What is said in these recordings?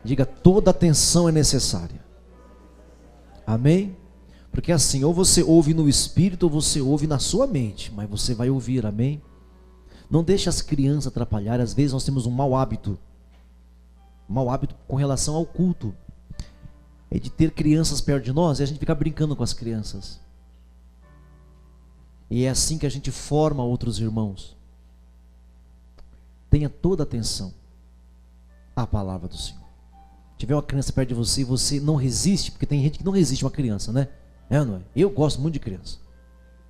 Diga, toda atenção é necessária. Amém? Porque assim, ou você ouve no espírito, ou você ouve na sua mente, mas você vai ouvir, amém? Não deixe as crianças atrapalhar. Às vezes nós temos um mau hábito com relação ao culto, é de ter crianças perto de nós e a gente fica brincando com as crianças. E é assim que a gente forma outros irmãos. Tenha toda a atenção à palavra do Senhor. Se tiver uma criança perto de você e você não resiste, porque tem gente que não resiste a uma criança, né? É ou não é? Eu gosto muito de criança.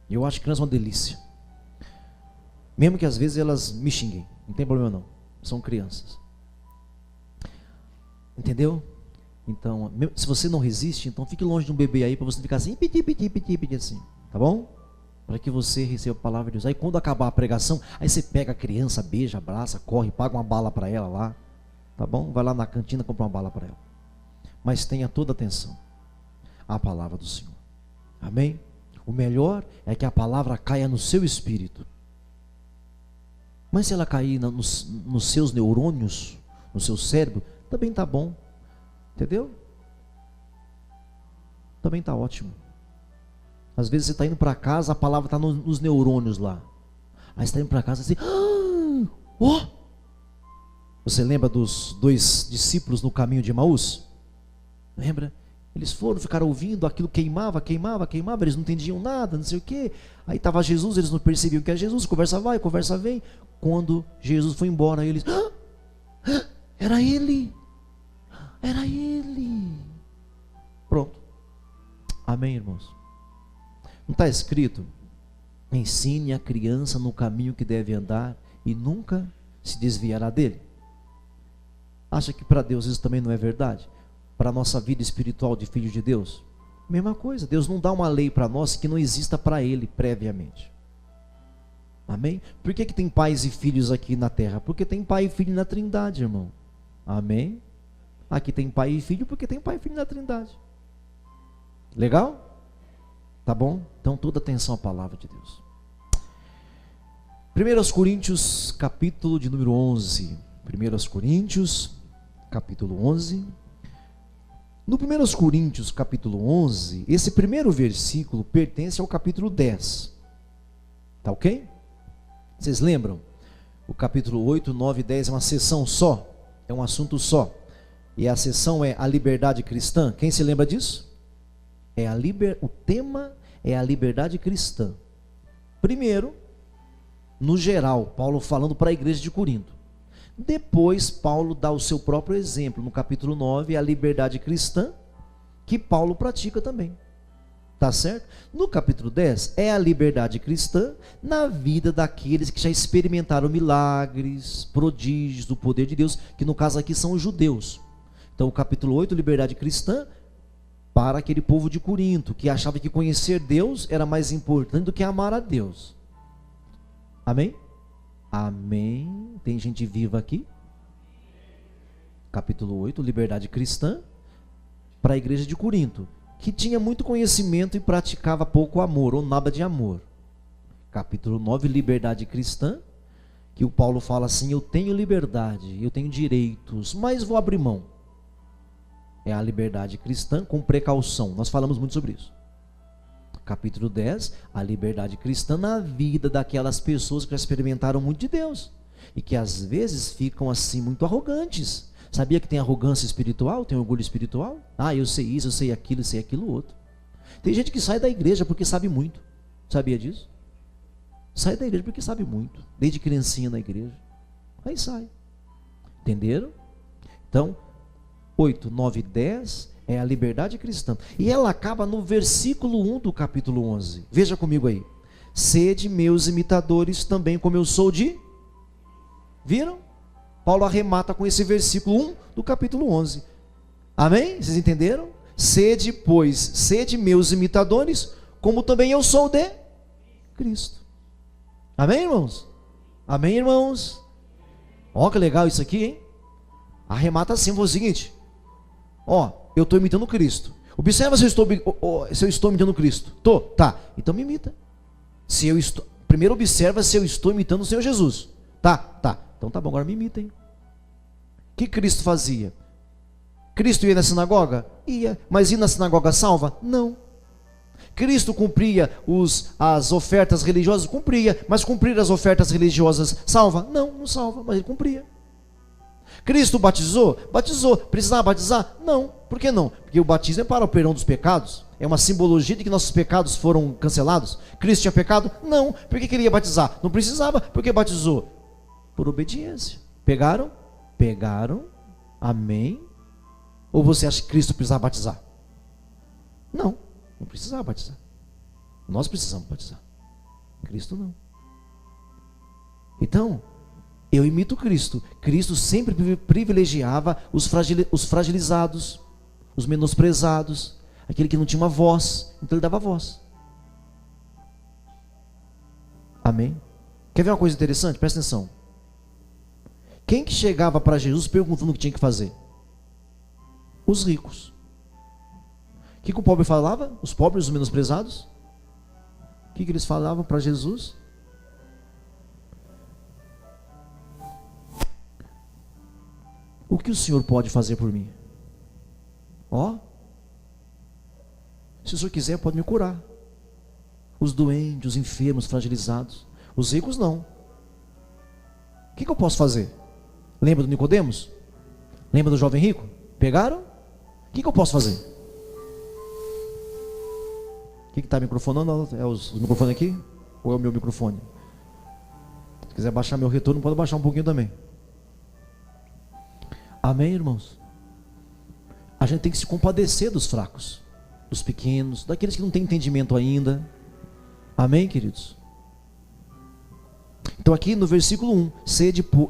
Eu acho criança uma delícia. Mesmo que às vezes elas me xinguem, não tem problema não. São crianças. Entendeu? Então, se você não resiste, então fique longe de um bebê aí, para você ficar assim, pedi assim, tá bom? Para que você receba a palavra de Deus. Aí quando acabar a pregação, aí você pega a criança, beija, abraça, corre, paga uma bala para ela lá, tá bom? Vai lá na cantina, compra uma bala para ela. Mas tenha toda atenção à palavra do Senhor. Amém? O melhor é que a palavra caia no seu espírito. Mas se ela cair nos seus neurônios, no seu cérebro, também tá bom. Entendeu? Também tá ótimo. Às vezes você está indo para casa, a palavra está nos neurônios lá. Aí você está indo para casa assim, oh! Você lembra dos 2 discípulos no caminho de Emaús? Lembra? Eles ficaram ouvindo, aquilo queimava, eles não entendiam nada, não sei o quê. Aí estava Jesus, eles não percebiam que é Jesus, conversa vai, conversa vem. Quando Jesus foi embora, eles, era ele! Era ele! Pronto. Amém, irmãos? Não está escrito? Ensine a criança no caminho que deve andar e nunca se desviará dele. Acha que para Deus isso também não é verdade? Para a nossa vida espiritual de filho de Deus? Mesma coisa, Deus não dá uma lei para nós que não exista para Ele previamente. Amém? Por que tem pais e filhos aqui na terra? Porque tem pai e filho na Trindade, irmão. Amém? Aqui tem pai e filho porque tem pai e filho na Trindade. Legal? Tá bom? Então toda atenção à palavra de Deus. 1 Coríntios capítulo de número 11. 1 Coríntios capítulo 11. No 1 Coríntios capítulo 11, esse primeiro versículo pertence ao capítulo 10. Tá ok? Vocês lembram? O capítulo 8, 9 e 10 é uma sessão só. É um assunto só. E a sessão é a liberdade cristã. Quem se lembra disso? O tema é a liberdade cristã. Primeiro, no geral, Paulo falando para a igreja de Corinto. Depois, Paulo dá o seu próprio exemplo. No capítulo 9, é a liberdade cristã, que Paulo pratica também. Tá certo? No capítulo 10, é a liberdade cristã na vida daqueles que já experimentaram milagres, prodígios do poder de Deus, que no caso aqui são os judeus. Então, o capítulo 8, liberdade cristã, para aquele povo de Corinto, que achava que conhecer Deus era mais importante do que amar a Deus. Amém? Amém. Tem gente viva aqui? Capítulo 8, liberdade cristã, para a igreja de Corinto, que tinha muito conhecimento e praticava pouco amor, ou nada de amor. Capítulo 9, liberdade cristã, que o Paulo fala assim, eu tenho liberdade, eu tenho direitos, mas vou abrir mão. É a liberdade cristã com precaução. Nós falamos muito sobre isso. Capítulo 10, a liberdade cristã na vida daquelas pessoas que já experimentaram muito de Deus. E que às vezes ficam assim muito arrogantes. Sabia que tem arrogância espiritual? Tem orgulho espiritual? Ah, eu sei isso, eu sei aquilo outro. Tem gente que sai da igreja porque sabe muito. Sabia disso? Sai da igreja porque sabe muito. Desde criancinha na igreja. Aí sai. Entenderam? Então, 8, 9 e 10 é a liberdade cristã. E ela acaba no versículo 1 do capítulo 11. Veja comigo aí. Sede meus imitadores também como eu sou de... Viram? Paulo arremata com esse versículo 1 do capítulo 11. Amém? Vocês entenderam? Sede, pois, sede meus imitadores, como também eu sou de Cristo. Amém, irmãos? Amém, irmãos? Ó, que legal isso aqui, hein? Arremata assim, foi o seguinte. Ó, eu estou imitando Cristo. Observa se eu estou imitando Cristo. Tá, então me imita. Primeiro observa se eu estou imitando o Senhor Jesus. Tá. Então tá bom, agora me imitem. O que Cristo fazia? Cristo ia na sinagoga? Ia. Mas ir na sinagoga salva? Não. Cristo cumpria as ofertas religiosas? Cumpria. Mas cumprir as ofertas religiosas salva? Não, não salva, mas ele cumpria. Cristo batizou? Batizou. Precisava batizar? Não. Por que não? Porque o batismo é para o perdão dos pecados. É uma simbologia de que nossos pecados foram cancelados. Cristo tinha pecado? Não. Por que ele ia batizar? Não precisava. Por que batizou? Por obediência. Pegaram? Pegaram. Amém. Ou você acha que Cristo precisava batizar? Não. Não precisava batizar. Nós precisamos batizar. Cristo não. Então, eu imito Cristo. Cristo sempre privilegiava os fragilizados, os menosprezados, aquele que não tinha uma voz, então ele dava voz. Amém? Quer ver uma coisa interessante? Presta atenção. Quem que chegava para Jesus perguntando o que tinha que fazer? Os ricos. O que o pobre falava? Os pobres, os menosprezados? O que eles falavam para Jesus? O que o Senhor pode fazer por mim? Ó, se o Senhor quiser, pode me curar. Os doentes, os enfermos, os fragilizados. Os ricos não. O que eu posso fazer? Lembra do Nicodemos? Lembra do jovem rico? Pegaram? O que eu posso fazer? O que está microfonando? É os microfones aqui? Ou é o meu microfone? Se quiser baixar meu retorno, pode baixar um pouquinho também. Amém, irmãos? A gente tem que se compadecer dos fracos, dos pequenos, daqueles que não têm entendimento ainda. Amém, queridos? Então aqui no versículo 1,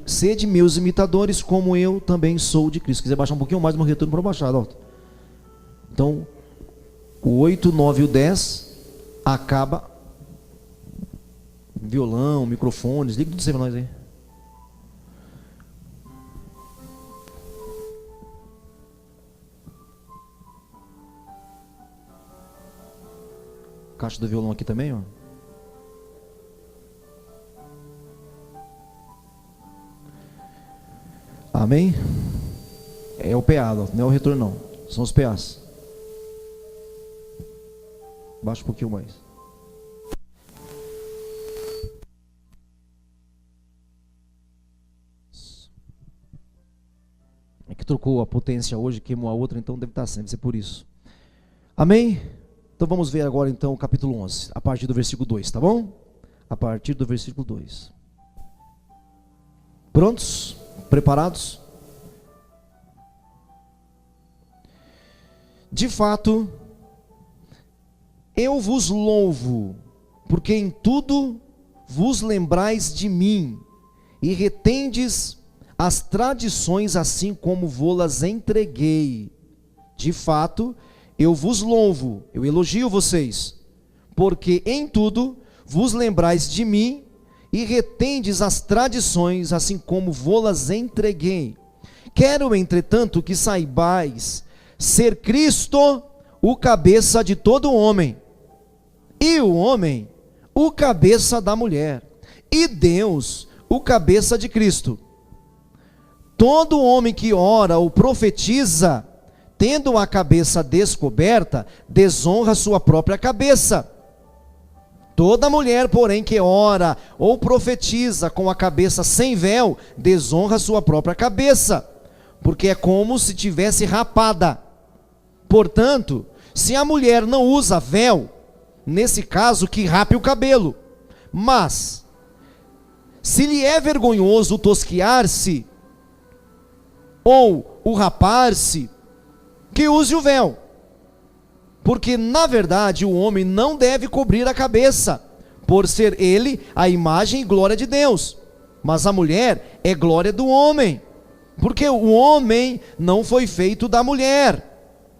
sede meus imitadores, como eu também sou de Cristo. Se quiser baixar um pouquinho mais, meu retorno para baixar, ó. Então, o 8, 9 e o 10 acaba. Violão, microfones, liga tudo isso aí para nós aí. Caixa do violão aqui também, ó. Amém? É o PA, não é o retorno não. São os PAs. Baixa um pouquinho mais. É que trocou a potência hoje, queimou a outra, então deve ser por isso. Amém? Então vamos ver agora então o capítulo 11, a partir do versículo 2, tá bom? A partir do versículo 2. Prontos? Preparados? De fato, eu vos louvo, porque em tudo vos lembrais de mim, e retendes as tradições assim como vô-las entreguei. De fato, eu vos louvo, eu elogio vocês, porque em tudo vos lembrais de mim e retendes as tradições, assim como vô-las entreguei. Quero, entretanto, que saibais ser Cristo o cabeça de todo homem, e o homem o cabeça da mulher, e Deus o cabeça de Cristo. Todo homem que ora ou profetiza, tendo a cabeça descoberta, desonra sua própria cabeça. Toda mulher, porém, que ora ou profetiza com a cabeça sem véu, desonra sua própria cabeça, porque é como se tivesse rapada. Portanto, se a mulher não usa véu, nesse caso que rape o cabelo. Mas, se lhe é vergonhoso o tosquiar-se, ou o rapar-se, que use o véu, porque na verdade o homem não deve cobrir a cabeça, por ser ele a imagem e glória de Deus, mas a mulher é glória do homem, porque o homem não foi feito da mulher,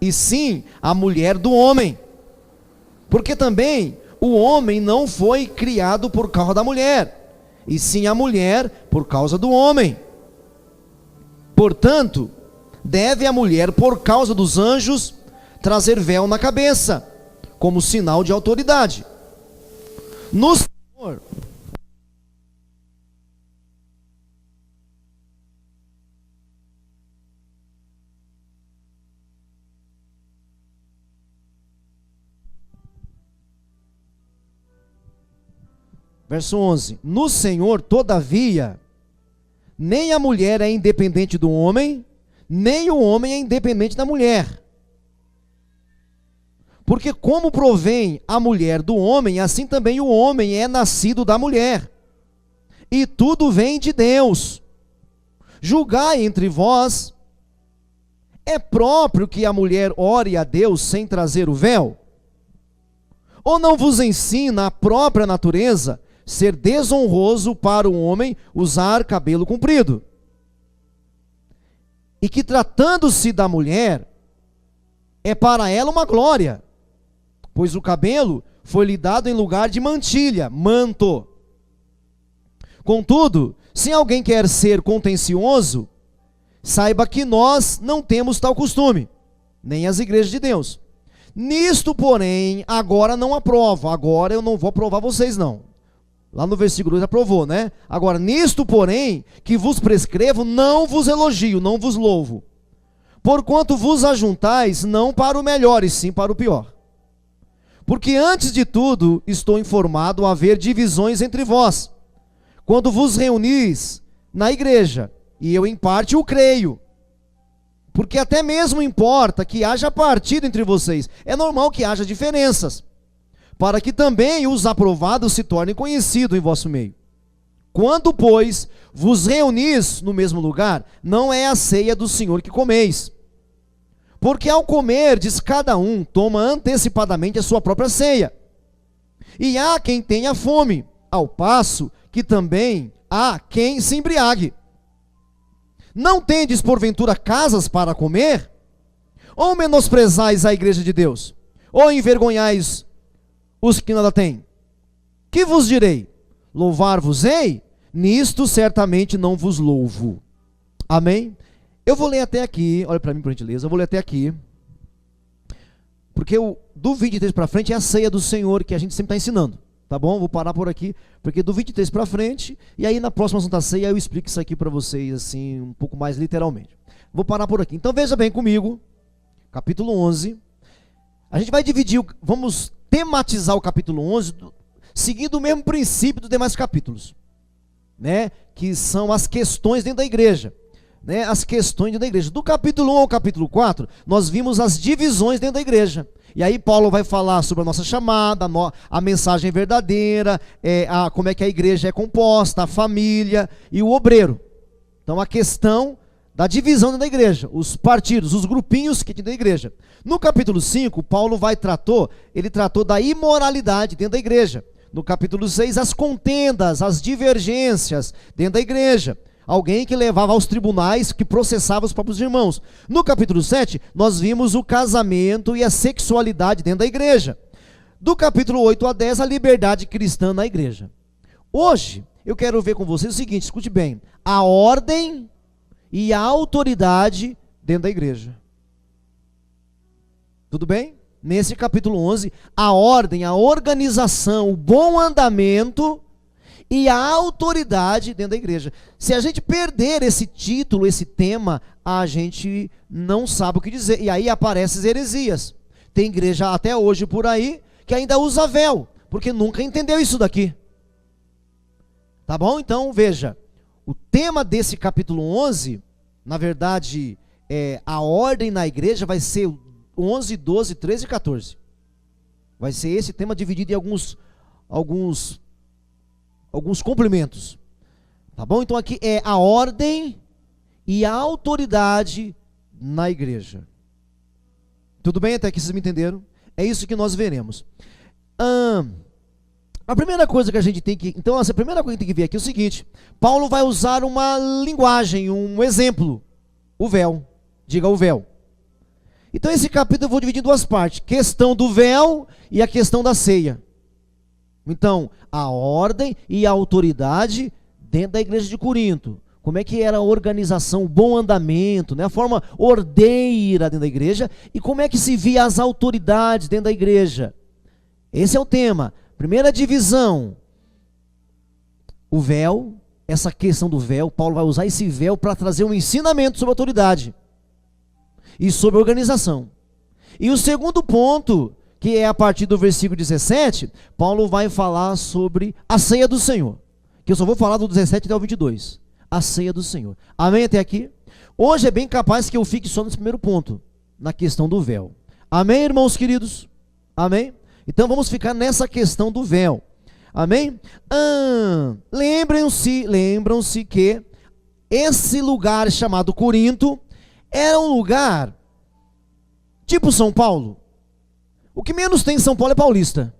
e sim a mulher do homem, porque também o homem não foi criado por causa da mulher, e sim a mulher por causa do homem. Portanto, deve a mulher, por causa dos anjos, trazer véu na cabeça, como sinal de autoridade. No Senhor, Verso 11: no Senhor, todavia, nem a mulher é independente do homem, nem o homem é independente da mulher. Porque como provém a mulher do homem, assim também o homem é nascido da mulher. E tudo vem de Deus. Julgai entre vós, é próprio que a mulher ore a Deus sem trazer o véu? Ou não vos ensina a própria natureza ser desonroso para o homem usar cabelo comprido? E que tratando-se da mulher, é para ela uma glória, pois o cabelo foi-lhe dado em lugar de mantilha, manto. Contudo, se alguém quer ser contencioso, saiba que nós não temos tal costume, nem as igrejas de Deus. Nisto, porém, agora não aprovo. Agora eu não vou aprovar vocês, não. Lá no versículo 2 aprovou, né? Agora, nisto, porém, que vos prescrevo, não vos elogio, não vos louvo. Porquanto vos ajuntais, não para o melhor, e sim para o pior. Porque antes de tudo, estou informado a haver divisões entre vós, quando vos reunis na igreja, e eu em parte o creio. Porque até mesmo importa que haja partido entre vocês. É normal que haja diferenças, para que também os aprovados se tornem conhecidos em vosso meio. Quando, pois, vos reunis no mesmo lugar, não é a ceia do Senhor que comeis. Porque ao comerdes, cada um toma antecipadamente a sua própria ceia. E há quem tenha fome, ao passo que também há quem se embriague. Não tendes porventura casas para comer? Ou menosprezais a igreja de Deus? Ou envergonhais os que nada têm? Que vos direi? Louvar-vos-ei? Nisto certamente não vos louvo. Amém? Eu vou ler até aqui, olha para mim por gentileza, eu vou ler até aqui. Porque do 23 para frente é a ceia do Senhor que a gente sempre está ensinando. Tá bom? Vou parar por aqui, porque do 23 para frente, e aí na próxima Santa Ceia eu explico isso aqui para vocês, assim, um pouco mais literalmente. Vou parar por aqui. Então veja bem comigo, capítulo 11. A gente vai dividir, vamos tematizar o capítulo 11, seguindo o mesmo princípio dos demais capítulos, né? Que são as questões dentro da igreja. Né? As questões dentro da igreja. Do capítulo 1 ao capítulo 4, nós vimos as divisões dentro da igreja. E aí Paulo vai falar sobre a nossa chamada, a mensagem verdadeira, como é que a igreja é composta, a família e o obreiro. Então a questão da divisão dentro da igreja, os partidos, os grupinhos que tem dentro da igreja. No capítulo 5, Paulo ele tratou da imoralidade dentro da igreja. No capítulo 6, as contendas, as divergências dentro da igreja. Alguém que levava aos tribunais, que processava os próprios irmãos. No capítulo 7, nós vimos o casamento e a sexualidade dentro da igreja. Do capítulo 8 a 10, a liberdade cristã na igreja. Hoje, eu quero ver com vocês o seguinte, escute bem. A ordem e a autoridade dentro da igreja. Tudo bem? Nesse capítulo 11, a ordem, a organização, o bom andamento e a autoridade dentro da igreja. Se a gente perder esse título, esse tema, a gente não sabe o que dizer. E aí aparecem as heresias. Tem igreja até hoje por aí que ainda usa véu, porque nunca entendeu isso daqui. Tá bom? Então, veja. O tema desse capítulo 11, na verdade, a ordem na igreja vai ser 11, 12, 13 e 14. Vai ser esse tema dividido em alguns complementos, tá bom? Então aqui é a ordem e a autoridade na igreja. Tudo bem até aqui, vocês me entenderam? É isso que nós veremos. A primeira coisa que a gente tem que... Então essa primeira coisa que tem que ver aqui é o seguinte. Paulo vai usar uma linguagem, um exemplo. O véu. Diga o véu. Então esse capítulo eu vou dividir em duas partes. Questão do véu e a questão da ceia. Então, a ordem e a autoridade dentro da igreja de Corinto. Como é que era a organização, o bom andamento, né? A forma ordeira dentro da igreja. E como é que se via as autoridades dentro da igreja. Esse é o tema. Primeira divisão. O véu, essa questão do véu, Paulo vai usar esse véu para trazer um ensinamento sobre autoridade. E sobre organização. E o segundo ponto que é a partir do versículo 17, Paulo vai falar sobre a ceia do Senhor. Que eu só vou falar do 17 até o 22. A ceia do Senhor. Amém até aqui? Hoje é bem capaz que eu fique só nesse primeiro ponto, na questão do véu. Amém, irmãos queridos? Amém? Então vamos ficar nessa questão do véu. Amém? Lembram-se que esse lugar chamado Corinto era um lugar tipo São Paulo. O que menos tem em São Paulo é paulista.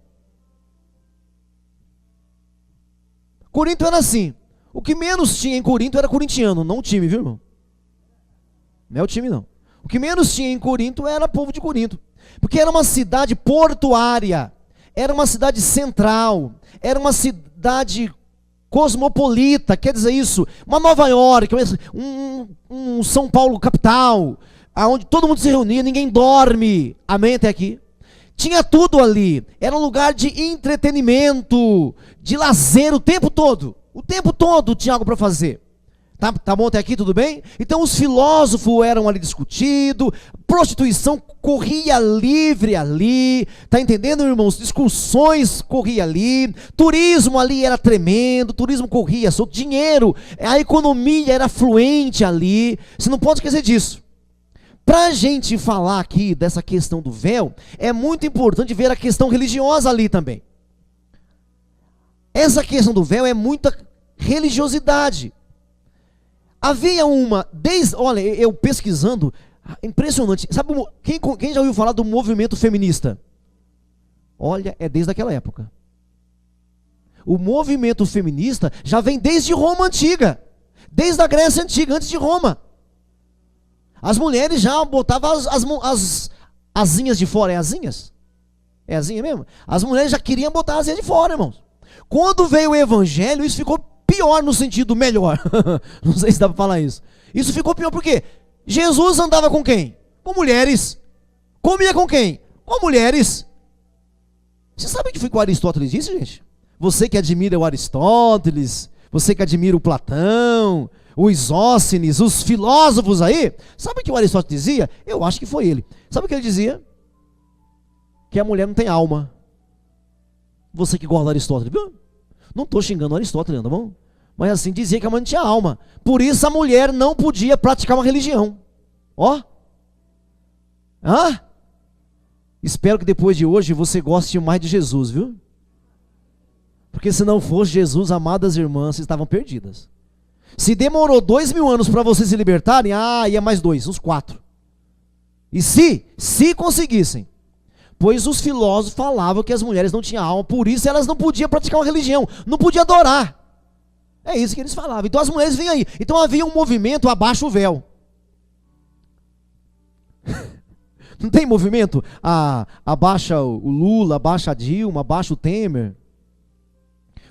Corinto era assim. O que menos tinha em Corinto era corintiano, não o time, viu, irmão? Não é o time, não. O que menos tinha em Corinto era povo de Corinto. Porque era uma cidade portuária, era uma cidade central, era uma cidade cosmopolita, quer dizer isso, uma Nova York, um São Paulo capital, onde todo mundo se reunia, ninguém dorme. Amém até aqui? Tinha tudo ali, era um lugar de entretenimento, de lazer o tempo todo tinha algo para fazer. Tá bom até aqui, tudo bem? Então os filósofos eram ali discutidos, prostituição corria livre ali, tá entendendo, irmãos? Discussões corria ali, turismo ali era tremendo, turismo corria solto, dinheiro, a economia era fluente ali, você não pode esquecer disso. Para a gente falar aqui dessa questão do véu, é muito importante ver a questão religiosa ali também. Essa questão do véu é muita religiosidade. Havia olha, eu pesquisando, impressionante. Sabe, quem já ouviu falar do movimento feminista? Olha, é desde aquela época. O movimento feminista já vem desde Roma antiga, desde a Grécia antiga, antes de Roma. As mulheres já botavam as asinhas de fora, é asinhas? É asinha mesmo? As mulheres já queriam botar as asinhas de fora, irmãos. Quando veio o evangelho, isso ficou pior no sentido melhor. Não sei se dá para falar isso. Isso ficou pior porque Jesus andava com quem? Com mulheres. Comia com quem? Com mulheres. Você sabe o que foi que o Aristóteles disse, gente? Você que admira o Aristóteles, você que admira o Platão, o Isóscenes, os filósofos aí, sabe o que o Aristóteles dizia? Eu acho que foi ele. Sabe o que ele dizia? Que a mulher não tem alma. Você que gosta do Aristóteles, viu? Não estou xingando o Aristóteles, tá bom? Mas assim, dizia que a mulher não tinha alma. Por isso a mulher não podia praticar uma religião. Ó. Espero que depois de hoje você goste mais de Jesus, viu? Porque se não fosse Jesus, amadas irmãs, vocês estavam perdidas. Se demorou 2000 anos para vocês se libertarem, ia mais 2, uns 4. E se conseguissem. Pois os filósofos falavam que as mulheres não tinham alma, por isso elas não podiam praticar uma religião, não podiam adorar. É isso que eles falavam. Então as mulheres vinham aí. Então havia um movimento abaixa o véu. Não tem movimento? Abaixa o Lula, abaixa a Dilma, abaixa o Temer.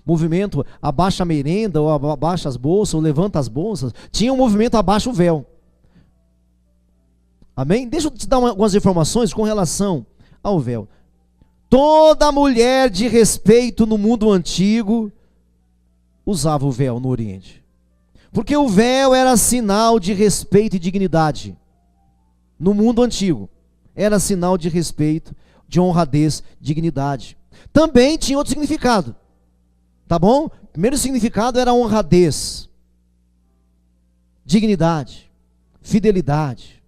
Movimento abaixa a merenda, ou abaixa as bolsas, ou levanta as bolsas. Tinha um movimento abaixa o véu. Amém? Deixa eu te dar algumas informações com relação ao véu. Toda mulher de respeito no mundo antigo usava o véu no Oriente. Porque o véu era sinal de respeito e dignidade. No mundo antigo. Era sinal de respeito, de honradez, dignidade. Também tinha outro significado. Tá bom? Primeiro significado era honradez, dignidade, fidelidade,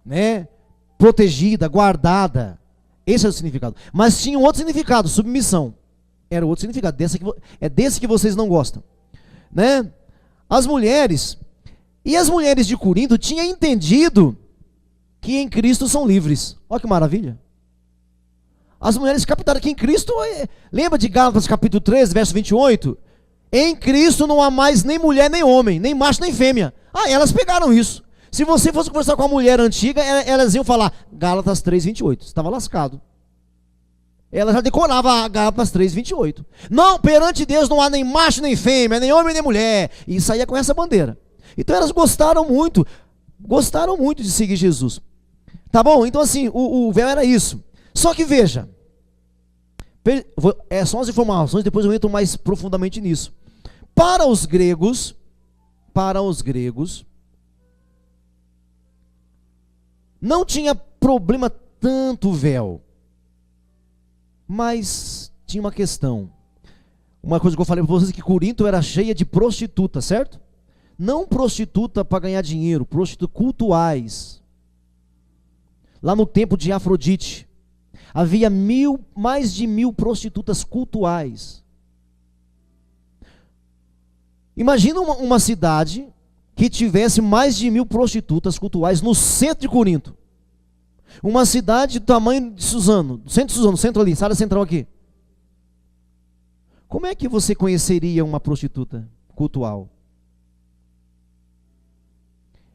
né? Protegida, guardada. Esse é o significado. Mas tinha um outro significado, submissão. Era outro significado. É desse que vocês não gostam. Né? As mulheres de Corinto tinham entendido que em Cristo são livres. Olha que maravilha. As mulheres captaram que em Cristo, lembra de Gálatas capítulo 13, verso 28? Em Cristo não há mais nem mulher nem homem, nem macho nem fêmea. Elas pegaram isso. Se você fosse conversar com a mulher antiga, elas iam falar Gálatas 3, 28. Você estava lascado. Ela já decorava Gálatas 3, 28. Não, perante Deus não há nem macho nem fêmea, nem homem nem mulher. E saía com essa bandeira. Então elas gostaram muito de seguir Jesus. Tá bom? Então assim, o véu era isso. Só que veja, são as informações, depois eu entro mais profundamente nisso. Para os gregos, não tinha problema tanto o véu. Mas tinha uma questão. Uma coisa que eu falei para vocês, que Corinto era cheia de prostitutas, certo? Não prostituta para ganhar dinheiro, prostitutas cultuais. Lá no templo de Afrodite, havia mais de 1000 prostitutas cultuais. Imagina uma cidade que tivesse mais de 1000 prostitutas cultuais no centro de Corinto. Uma cidade do tamanho de Suzano, centro de Suzano, centro ali, área central aqui. Como é que você conheceria uma prostituta cultual?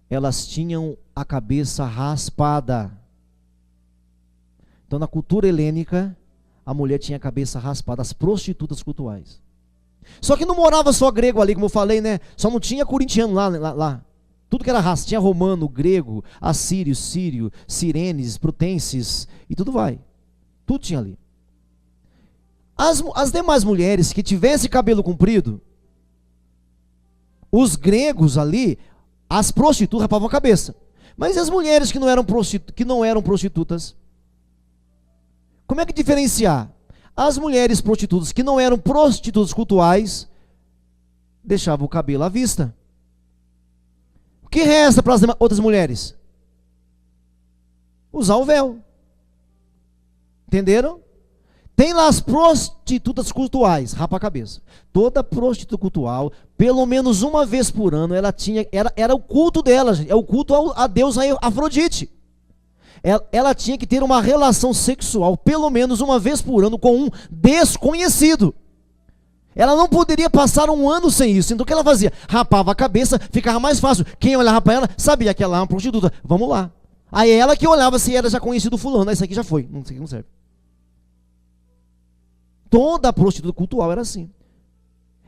Elas tinham a cabeça raspada. Então, na cultura helênica, a mulher tinha a cabeça raspada, as prostitutas cultuais. Só que não morava só grego ali, como eu falei, né? Só não tinha corintiano lá. Tudo que era raça, tinha romano, grego, assírio, sírio, sirenes, prutenses, e tudo vai. Tudo tinha ali. As demais mulheres que tivessem cabelo comprido, os gregos ali, as prostitutas rapavam a cabeça. Mas e as mulheres que não eram prostitutas? Como é que diferenciar? As mulheres prostitutas que não eram prostitutas cultuais, deixavam o cabelo à vista. O que resta para as outras mulheres? Usar o véu. Entenderam? Tem lá as prostitutas cultuais, rapa a cabeça. Toda prostituta cultual, pelo menos uma vez por ano, era o culto dela, gente. É o culto a Deus Afrodite. Ela tinha que ter uma relação sexual, pelo menos uma vez por ano, com um desconhecido. Ela não poderia passar um ano sem isso. Então o que ela fazia? Rapava a cabeça, ficava mais fácil. Quem olhava para ela sabia que ela era uma prostituta. Vamos lá. Aí ela que olhava se era já conhecido fulano. Isso aqui já foi, isso aqui não serve. Toda a prostituta cultual era assim.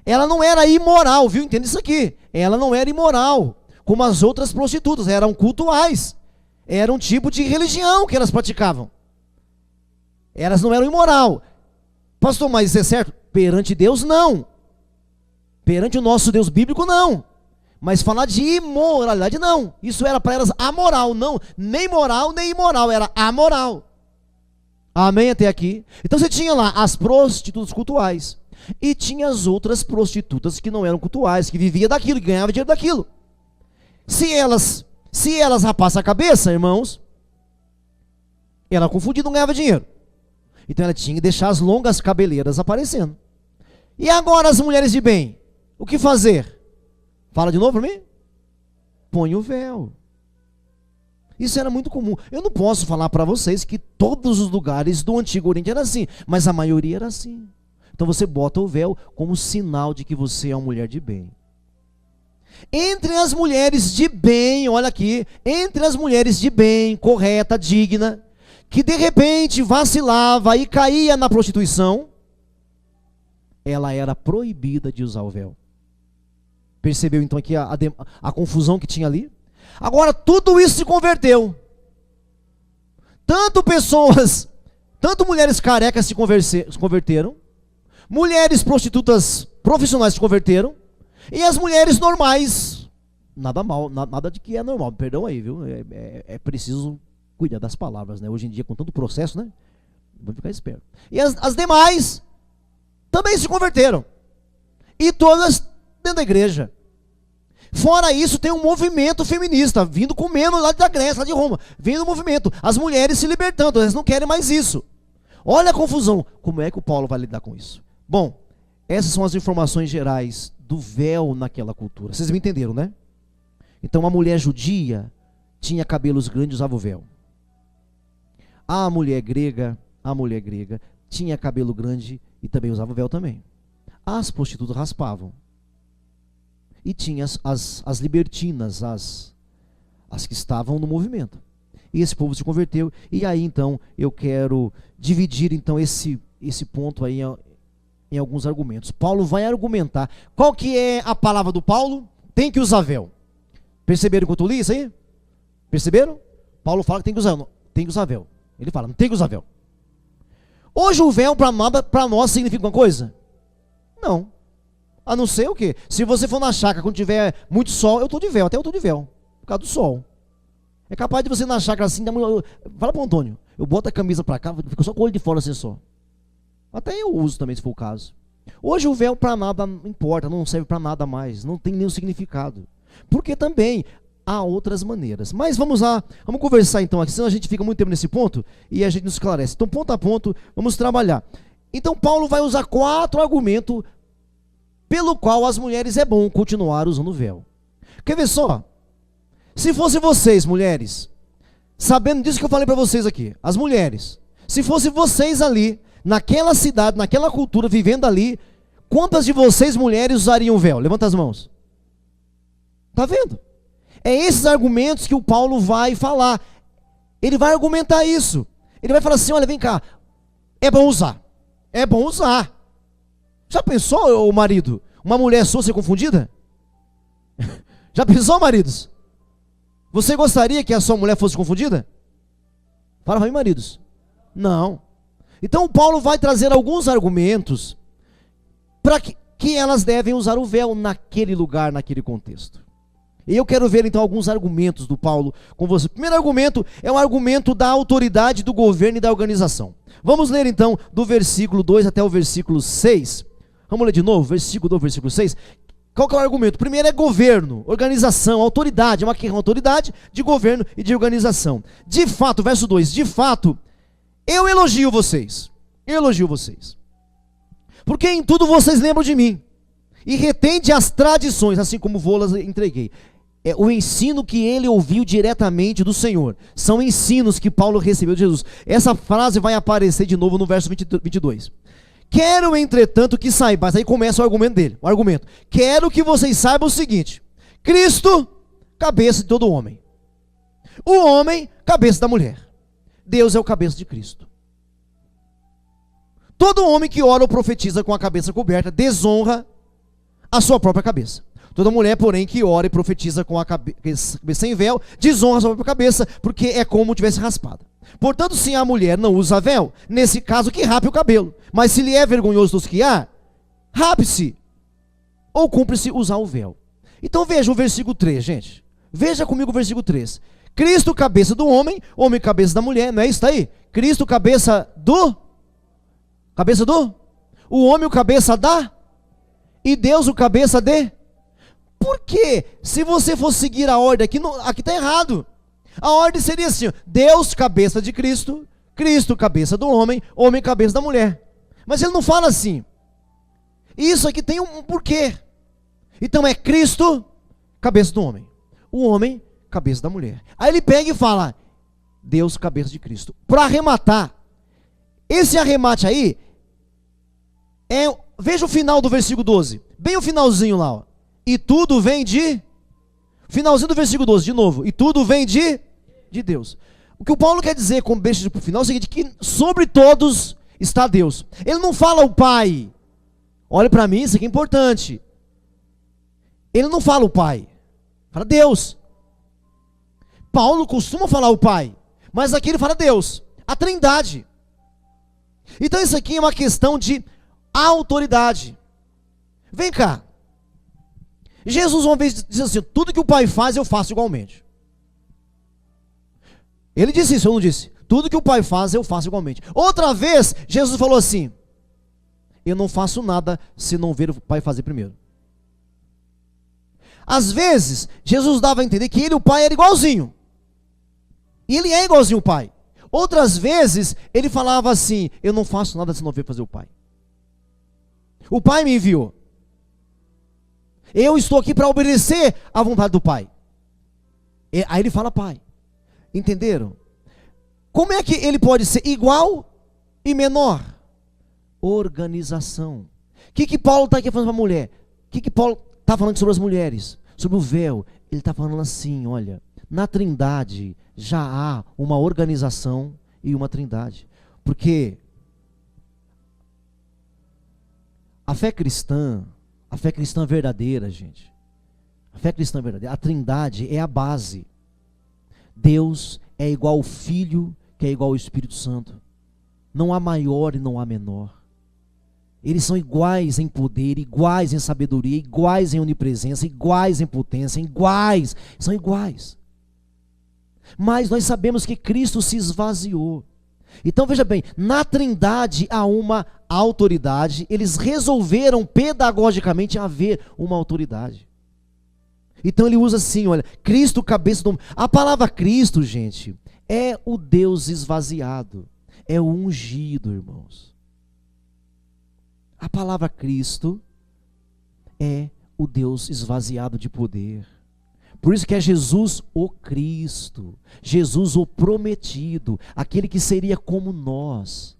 Ela não era imoral, viu? Entenda isso aqui. Ela não era imoral, como as outras prostitutas. Eram cultuais. Era um tipo de religião que elas praticavam. Elas não eram imoral. Pastor, mas isso é certo? Perante Deus, não. Perante o nosso Deus bíblico, não. Mas falar de imoralidade, não. Isso era para elas amoral, não. Nem moral, nem imoral. Era amoral. Amém até aqui? Então você tinha lá as prostitutas cultuais. E tinha as outras prostitutas que não eram cultuais, que viviam daquilo, que ganhavam dinheiro daquilo. Se elas rapassem a cabeça, irmãos, ela confundida não ganhava dinheiro. Então ela tinha que deixar as longas cabeleiras aparecendo. E agora as mulheres de bem, o que fazer? Fala de novo para mim? Põe o véu. Isso era muito comum. Eu não posso falar para vocês que todos os lugares do Antigo Oriente era assim, mas a maioria era assim. Então você bota o véu como sinal de que você é uma mulher de bem. Entre as mulheres de bem, olha aqui, entre as mulheres de bem, correta, digna, que de repente vacilava e caía na prostituição, ela era proibida de usar o véu. Percebeu então aqui a confusão que tinha ali? Agora tudo isso se converteu. Tanto mulheres carecas se converteram, mulheres prostitutas profissionais se converteram, e as mulheres normais, nada mal, nada de que é normal, perdão aí, viu? É preciso cuidar das palavras, né? Hoje em dia, com tanto processo, né? Vamos ficar esperto. E as demais também se converteram. E todas dentro da igreja. Fora isso, tem um movimento feminista, vindo comendo lá da Grécia, lá de Roma. Vindo um movimento, as mulheres se libertando, elas não querem mais isso. Olha a confusão. Como é que o Paulo vai lidar com isso? Bom, essas são as informações gerais do véu naquela cultura. Vocês me entenderam, né? Então, a mulher judia tinha cabelos grandes e usava o véu. A mulher grega tinha cabelo grande e também usava o véu também. As prostitutas raspavam. E tinha as libertinas, as que estavam no movimento. E esse povo se converteu. E aí, então, eu quero dividir então esse ponto aí em alguns argumentos. Paulo vai argumentar. Qual que é a palavra do Paulo? Tem que usar véu. Perceberam enquanto eu li isso aí? Perceberam? Paulo fala que tem que usar véu. Ele fala, não tem que usar véu. Hoje o véu para nós significa alguma coisa? Não. A não ser o quê? Se você for na chácara quando tiver muito sol, eu estou de véu, até eu estou de véu, por causa do sol. É capaz de você ir na chácara assim, fala para o Antônio, eu boto a camisa para cá, fica só com o olho de fora assim só. Até eu uso também, se for o caso. Hoje o véu para nada importa, não serve para nada mais, não tem nenhum significado. Porque também há outras maneiras. Mas vamos lá, vamos conversar então aqui, senão a gente fica muito tempo nesse ponto e a gente não esclarece. Então, ponto a ponto, vamos trabalhar. Então, Paulo vai usar 4 argumentos pelo qual as mulheres é bom continuar usando o véu. Quer ver só? Se fosse vocês, mulheres, sabendo disso que eu falei para vocês aqui, as mulheres, se fosse vocês ali, naquela cidade, naquela cultura, vivendo ali, quantas de vocês, mulheres, usariam o véu? Levanta as mãos. Está vendo? É esses argumentos que o Paulo vai falar. Ele vai argumentar isso. Ele vai falar assim, olha, vem cá, é bom usar. É bom usar. Já pensou, ô marido, uma mulher sua ser confundida? Já pensou, maridos? Você gostaria que a sua mulher fosse confundida? Fala para mim, maridos. Não. Então Paulo vai trazer alguns argumentos para que elas devem usar o véu naquele lugar, naquele contexto. E eu quero ver então alguns argumentos do Paulo com você. O primeiro argumento é o argumento da autoridade do governo e da organização. Vamos ler então do versículo 2 até o versículo 6. Vamos ler de novo, versículo 2, versículo 6. Qual que é o argumento? O primeiro é governo, organização, autoridade. É uma autoridade de governo e de organização. De fato, verso 2, de fato, eu elogio vocês. Eu elogio vocês. Porque em tudo vocês lembram de mim. E retende as tradições, assim como vou-las entreguei. É o ensino que ele ouviu diretamente do Senhor. São ensinos que Paulo recebeu de Jesus. Essa frase vai aparecer de novo no verso 22. Quero, entretanto, que saibais. Aí começa o argumento dele. O argumento. Quero que vocês saibam o seguinte. Cristo, cabeça de todo homem. O homem, cabeça da mulher. Deus é o cabeça de Cristo. Todo homem que ora ou profetiza com a cabeça coberta desonra a sua própria cabeça. Toda mulher, porém, que ora e profetiza com a cabeça sem véu, desonra a sua própria cabeça, porque é como tivesse raspada. Portanto, se a mulher não usa véu, nesse caso que rape o cabelo. Mas se lhe é vergonhoso tosquiar, rape-se, ou cumpre-se usar o véu. Então veja o versículo 3, gente. Veja comigo o versículo 3. Cristo, cabeça do homem, homem, cabeça da mulher, não é isso aí? Cristo, cabeça do? O homem, o cabeça da? E Deus, o cabeça de? Por quê? Se você for seguir a ordem aqui, aqui está errado. A ordem seria assim: Deus, cabeça de Cristo, Cristo, cabeça do homem, homem, cabeça da mulher. Mas ele não fala assim. Isso aqui tem um porquê. Então é Cristo, cabeça do homem, o homem, cabeça da mulher. Aí ele pega e fala: Deus, cabeça de Cristo. Para arrematar, esse arremate aí veja o final do versículo 12. Bem o finalzinho lá, ó. E tudo vem de... Finalzinho do versículo 12, de novo. E tudo vem de Deus. O que o Paulo quer dizer com beijo pro final é o seguinte: que sobre todos está Deus. Ele não fala o Pai. Olha para mim, isso aqui é importante. Ele não fala o Pai. Fala Deus. Paulo costuma falar o Pai, mas aqui ele fala Deus. A Trindade. Então isso aqui é uma questão de autoridade. Vem cá. Jesus uma vez disse assim: tudo que o Pai faz eu faço igualmente. Ele disse isso, eu não disse? Tudo que o Pai faz eu faço igualmente. Outra vez Jesus falou assim: eu não faço nada se não ver o Pai fazer primeiro. Às vezes Jesus dava a entender que ele e o Pai eram igualzinho. E ele é igualzinho o Pai. Outras vezes ele falava assim: eu não faço nada se não ver fazer o Pai. O Pai me enviou. Eu estou aqui para obedecer à vontade do Pai. Aí ele fala Pai. Entenderam? Como é que ele pode ser igual e menor? Organização. O que Paulo está aqui falando para a mulher? O que Paulo está falando sobre as mulheres? Sobre o véu. Ele está falando assim: olha, na Trindade já há uma organização e uma Trindade. Porque a fé cristã verdadeira, gente, a fé cristã verdadeira, a Trindade é a base. Deus é igual ao Filho, que é igual ao Espírito Santo. Não há maior e não há menor. Eles são iguais em poder, iguais em sabedoria, iguais em onipresença, iguais em potência, são iguais. Mas nós sabemos que Cristo se esvaziou. Então veja bem, na Trindade há uma autoridade, eles resolveram pedagogicamente haver uma autoridade. Então ele usa assim, olha, Cristo, cabeça do homem. A palavra Cristo, gente, é o Deus esvaziado, é o ungido, irmãos. A palavra Cristo é o Deus esvaziado de poder. Por isso que é Jesus o Cristo, Jesus o prometido, aquele que seria como nós.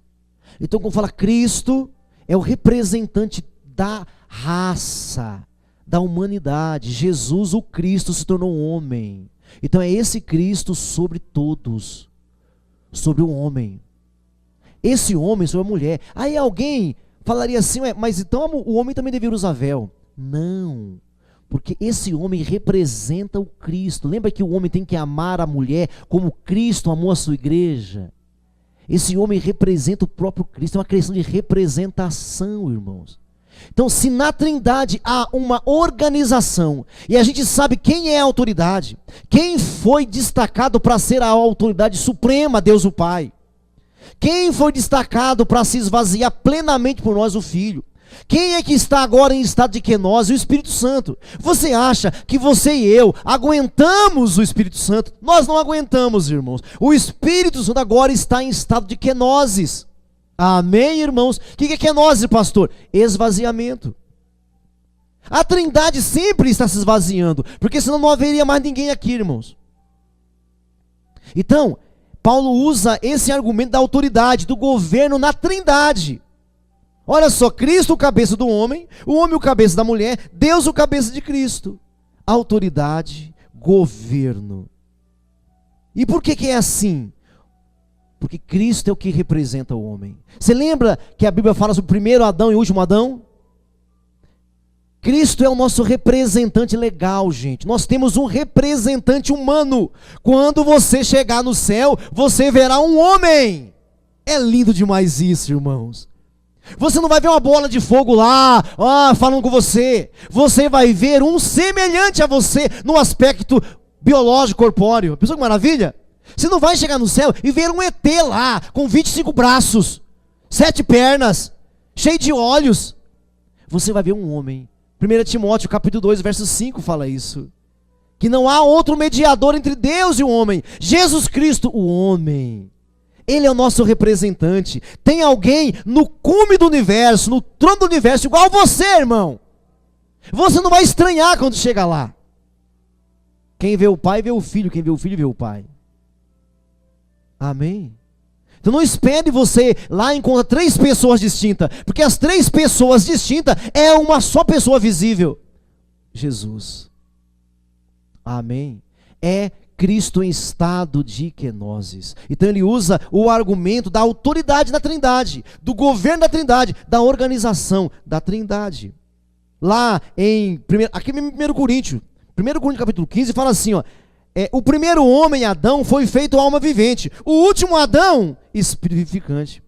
Então quando fala Cristo, é o representante da raça, da humanidade. Jesus o Cristo se tornou homem. Então é esse Cristo sobre todos, sobre o homem. Esse homem sobre a mulher. Aí alguém falaria assim, mas então o homem também deveria usar véu. Não, porque esse homem representa o Cristo. Lembra que o homem tem que amar a mulher como Cristo amou a sua igreja? Esse homem representa o próprio Cristo, é uma questão de representação, irmãos. Então, se na Trindade há uma organização, e a gente sabe quem é a autoridade, quem foi destacado para ser a autoridade suprema, Deus o Pai, quem foi destacado para se esvaziar plenamente por nós, o Filho, quem é que está agora em estado de quenose? O Espírito Santo. Você acha que você e eu aguentamos o Espírito Santo? Nós não aguentamos, irmãos. O Espírito Santo agora está em estado de quenoses. Amém, irmãos? O que é quenose, pastor? Esvaziamento. A Trindade sempre está se esvaziando, porque senão não haveria mais ninguém aqui, irmãos. Então, Paulo usa esse argumento da autoridade, do governo na Trindade. Olha só, Cristo o cabeça do homem, o homem o cabeça da mulher, Deus o cabeça de Cristo. Autoridade, governo. E por que é assim? Porque Cristo é o que representa o homem. Você lembra que a Bíblia fala sobre o primeiro Adão e o último Adão? Cristo é o nosso representante legal, gente. Nós temos um representante humano. Quando você chegar no céu, você verá um homem. É lindo demais isso, irmãos. Você não vai ver uma bola de fogo lá, falando com você. Você vai ver um semelhante a você no aspecto biológico, corpóreo. Pensou que maravilha? Você não vai chegar no céu e ver um ET lá, com 25 braços, 7 pernas, cheio de olhos. Você vai ver um homem. 1 Timóteo capítulo 2, verso 5 fala isso. Que não há outro mediador entre Deus e o homem. Jesus Cristo, o homem. Ele é o nosso representante. Tem alguém no cume do universo, no trono do universo, igual a você, irmão. Você não vai estranhar quando chega lá. Quem vê o Pai, vê o Filho. Quem vê o Filho, vê o Pai. Amém? Então não espere você lá encontrar 3 pessoas distintas. Porque as 3 pessoas distintas é uma só pessoa visível. Jesus. Amém? É Cristo em estado de quenoses. Então ele usa o argumento da autoridade da Trindade, do governo da Trindade, da organização da Trindade. Lá aqui em 1 Coríntios capítulo 15 fala assim, o primeiro homem, Adão, foi feito alma vivente. O último Adão, espírito vivificante.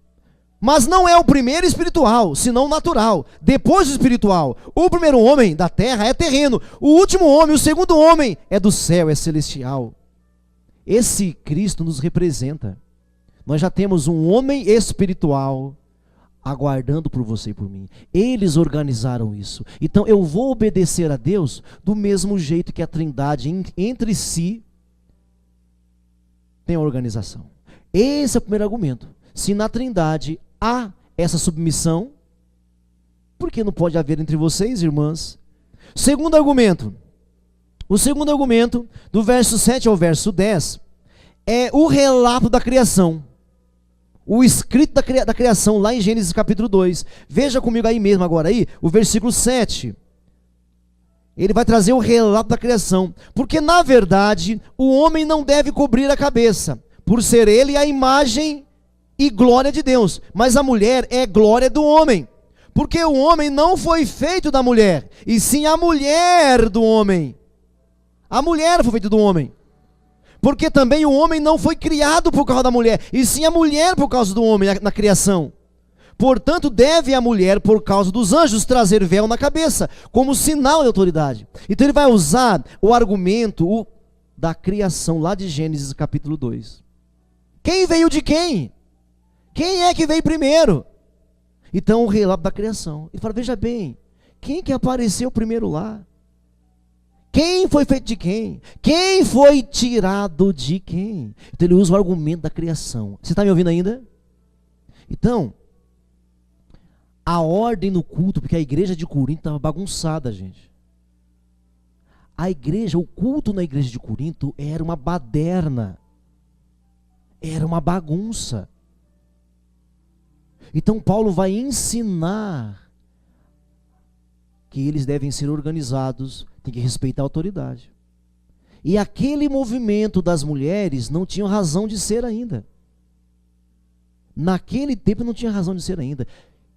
Mas não é o primeiro espiritual, senão natural. Depois o espiritual. O primeiro homem da terra é terreno. O último homem, o segundo homem, é do céu, é celestial. Esse Cristo nos representa. Nós já temos um homem espiritual aguardando por você e por mim. Eles organizaram isso. Então eu vou obedecer a Deus do mesmo jeito que a Trindade entre si tem a organização. Esse é o primeiro argumento. Se na Trindade há essa submissão, por que não pode haver entre vocês, irmãs? Segundo argumento. O segundo argumento, do verso 7 ao verso 10, é o relato da criação. O escrito da criação, lá em Gênesis capítulo 2. Veja comigo aí mesmo agora, o versículo 7. Ele vai trazer o relato da criação. Porque, na verdade, o homem não deve cobrir a cabeça, por ser ele a imagem e glória de Deus. Mas a mulher é glória do homem. Porque o homem não foi feito da mulher, e sim a mulher do homem. A mulher foi feita do homem. Porque também o homem não foi criado por causa da mulher, e sim a mulher por causa do homem na criação. Portanto, deve a mulher, por causa dos anjos, trazer véu na cabeça, como sinal de autoridade. Então ele vai usar o argumento da criação, lá de Gênesis capítulo 2. Quem veio de quem? Quem é que veio primeiro? Então o relato da criação. Ele fala, veja bem, quem que apareceu primeiro lá? Quem foi feito de quem? Quem foi tirado de quem? Então ele usa o argumento da criação. Você está me ouvindo ainda? Então, a ordem no culto, porque a igreja de Corinto estava bagunçada, gente. A igreja, o culto na igreja de Corinto era uma baderna. Era uma bagunça. Então Paulo vai ensinar que eles devem ser organizados, tem que respeitar a autoridade. E aquele movimento das mulheres não tinha razão de ser ainda. Naquele tempo não tinha razão de ser ainda.